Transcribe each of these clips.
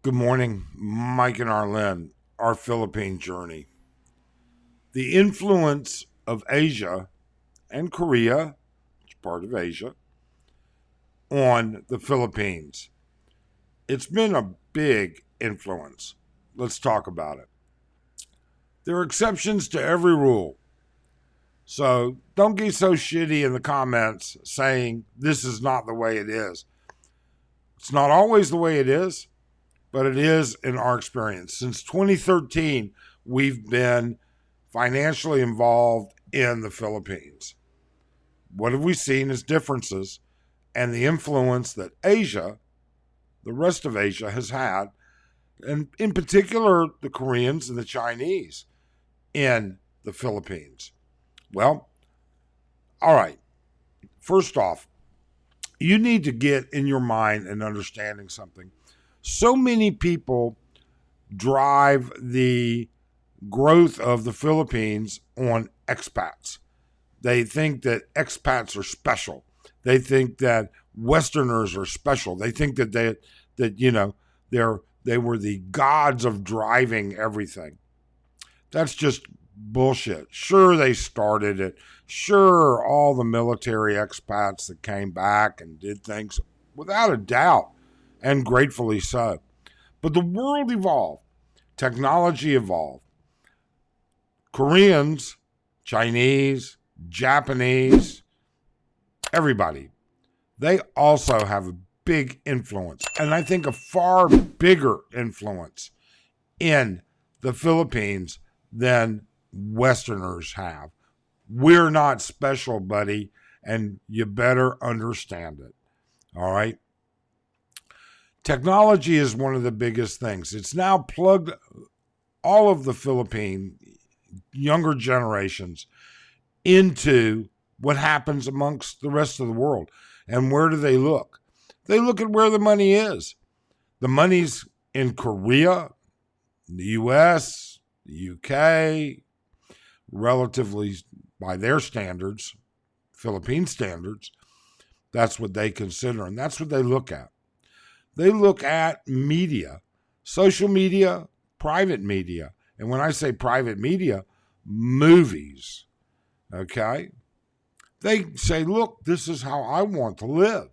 Good morning, Mike and Arlen, our Philippine journey. The influence of Asia and Korea, which is part of Asia, on the Philippines. It's been a big influence. Let's talk about it. There are exceptions to every rule. So don't get so shitty in the comments saying this is not the way it is. It's not always the way it is, but it is in our experience. Since 2013, we've been financially involved in the Philippines. What have we seen as differences and the influence that Asia, the rest of Asia, has had, and in particular the Koreans and the Chinese in the Philippines? Well, all right. First off, you need to get in your mind and understanding something. So many people drive the growth of the Philippines on expats. They think that expats are special. They think that Westerners are special. They think that they were the gods of driving everything. That's just bullshit. Sure, they started it. Sure, all the military expats that came back and did things, without a doubt, and gratefully so. But the world evolved. Technology evolved. Koreans, Chinese, Japanese, everybody, they also have a big influence. And I think a far bigger influence in the Philippines than Westerners have. We're not special, buddy, and you better understand it. All right? Technology is one of the biggest things. It's now plugged all of the Philippine younger generations into what happens amongst the rest of the world. And where do they look? They look at where the money is. The money's in Korea, the US, the UK, relatively by their standards, Philippine standards. That's what they consider, and that's what they look at. They look at media, social media, private media. And when I say private media, movies, okay? They say, look, this is how I want to live.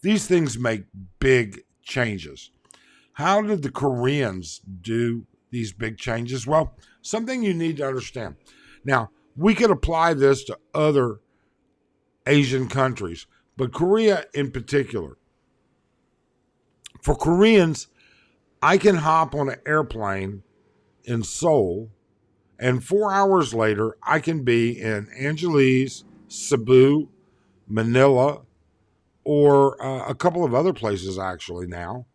These things make big changes. How did the Koreans do these big changes? Well, something you need to understand. Now, we could apply this to other Asian countries, but Korea in particular. For Koreans, I can hop on an airplane in Seoul, and 4 hours later, I can be in Angeles, Cebu, Manila, or a couple of other places actually now,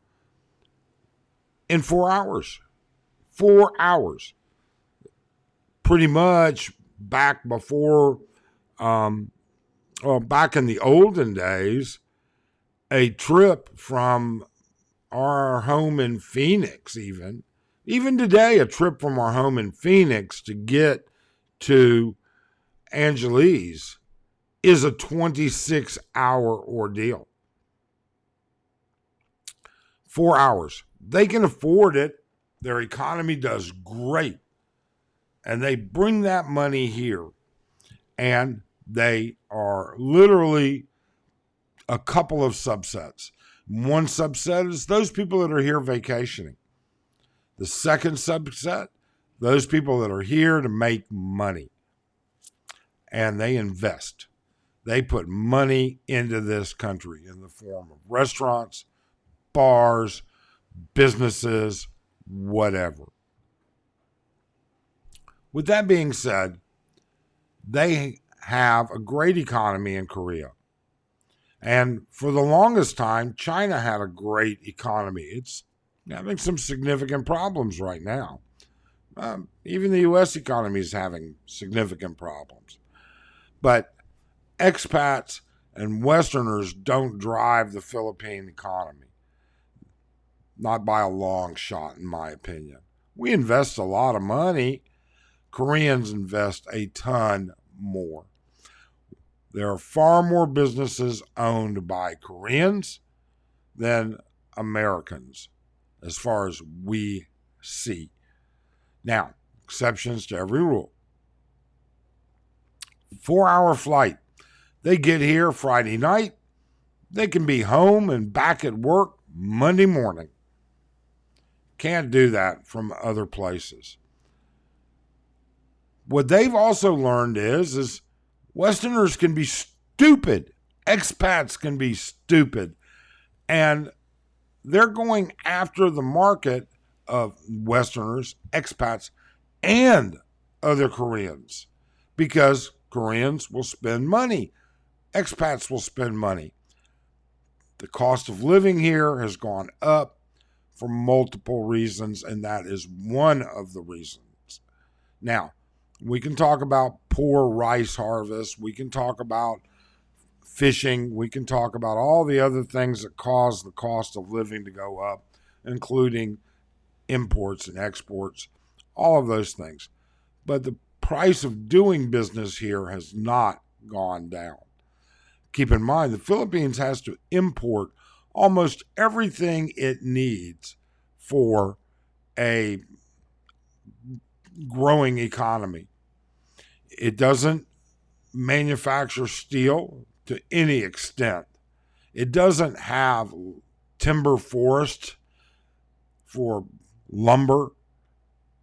in 4 hours. 4 hours. Pretty much back before, back in the olden days, a trip from our home in Phoenix, even today, a trip from our home in Phoenix to get to Angeles is a 26-hour ordeal. 4 hours. They can afford it. Their economy does great. And they bring that money here. And they are literally a couple of subsets. One subset is those people that are here vacationing. The second subset, those people that are here to make money. And they invest. They put money into this country in the form of restaurants, bars, businesses, whatever. With that being said, they have a great economy in Korea. And for the longest time, China had a great economy. It's having some significant problems right now. Even the U.S. economy is having significant problems. But expats and Westerners don't drive the Philippine economy. Not by a long shot, in my opinion. We invest a lot of money. Koreans invest a ton more. There are far more businesses owned by Koreans than Americans. as far as we see. Now, exceptions to every rule. 4-hour flight. They get here Friday night. They can be home and back at work Monday morning. Can't do that from other places. What they've also learned is Westerners can be stupid. Expats can be stupid. And they're going after the market of Westerners, expats, and other Koreans because Koreans will spend money. Expats will spend money. The cost of living here has gone up for multiple reasons, and that is one of the reasons. Now, we can talk about poor rice harvest. We can talk about fishing. We can talk about all the other things that cause the cost of living to go up, including imports and exports, all of those things. But the price of doing business here has not gone down. Keep in mind, the Philippines has to import almost everything it needs for a growing economy. It doesn't manufacture steel to any extent. It doesn't have timber forest for lumber.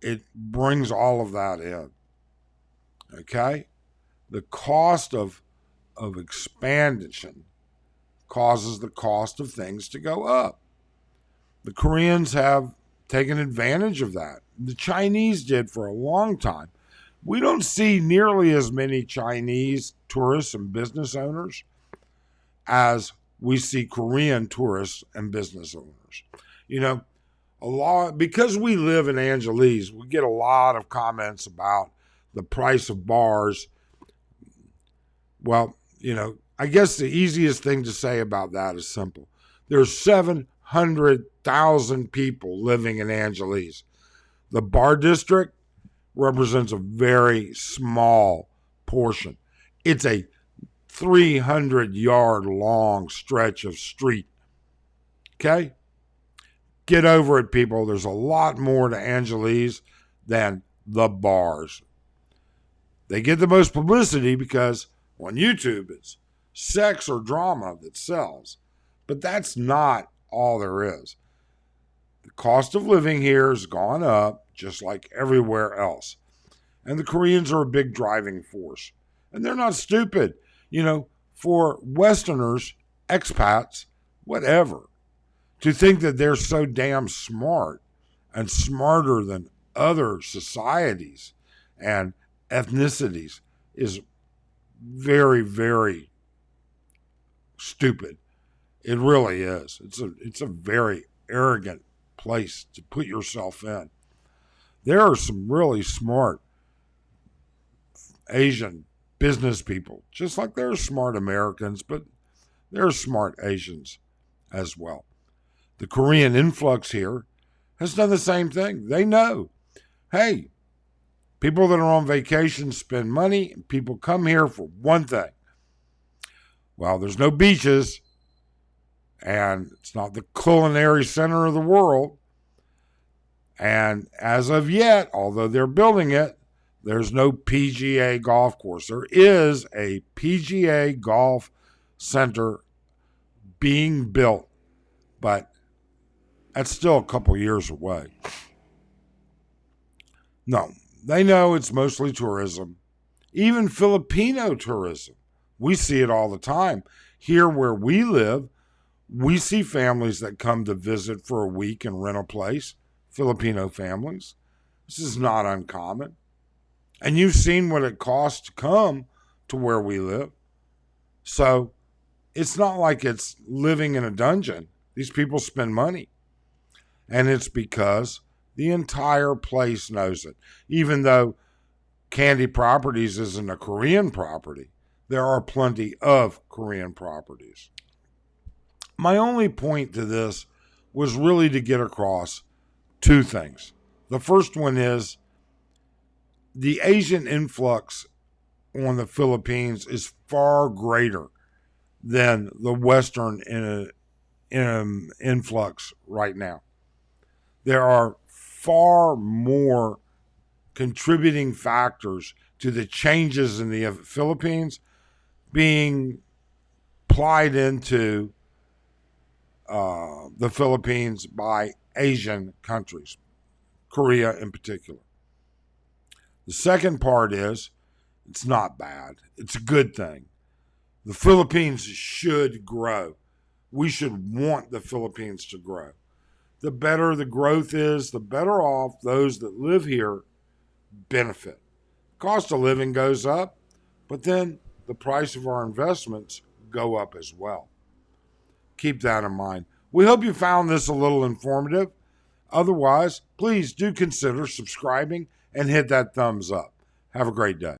It brings all of that in. Okay? The cost of expansion causes the cost of things to go up. The Koreans have taken advantage of that. The Chinese did for a long time. We don't see nearly as many Chinese tourists and business owners as we see Korean tourists and business owners. You know, because we live in Angeles, we get a lot of comments about the price of bars. Well, I guess the easiest thing to say about that is simple. There's 700,000 people living in Angeles. The bar district represents a very small portion. It's a 300-yard long stretch of street. Okay? Get over it, people. There's a lot more to Angeles than the bars. They get the most publicity because on YouTube it's sex or drama that sells. But that's not all there is. The cost of living here has gone up just like everywhere else. And the Koreans are a big driving force. And they're not stupid. For Westerners, expats, whatever, to think that they're so damn smart and smarter than other societies and ethnicities is very, very stupid. It really is. It's a very arrogant place to put yourself in. There are some really smart Asian business people, just like there are smart Americans, but there are smart Asians as well. The Korean influx here has done the same thing. They know, hey, people that are on vacation spend money, and people come here for one thing. Well, there's no beaches, and it's not the culinary center of the world. And as of yet, although they're building it, there's no PGA golf course. There is a PGA golf center being built, but that's still a couple years away. No, they know it's mostly tourism, even Filipino tourism. We see it all the time. Here where we live, we see families that come to visit for a week and rent a place, Filipino families. This is not uncommon. And you've seen what it costs to come to where we live. So it's not like it's living in a dungeon. These people spend money. And it's because the entire place knows it. Even though Candy Properties isn't a Korean property, there are plenty of Korean properties. My only point to this was really to get across two things. The first one is the Asian influx on the Philippines is far greater than the Western influx right now. There are far more contributing factors to the changes in the Philippines being plied into the Philippines by Asian countries, Korea in particular. The second part is it's not bad. It's a good thing. The Philippines should grow. We should want the Philippines to grow. The better the growth is, the better off those that live here benefit. Cost of living goes up, but then the price of our investments go up as well. Keep that in mind. We hope you found this a little informative. Otherwise, please do consider subscribing and hit that thumbs up. Have a great day.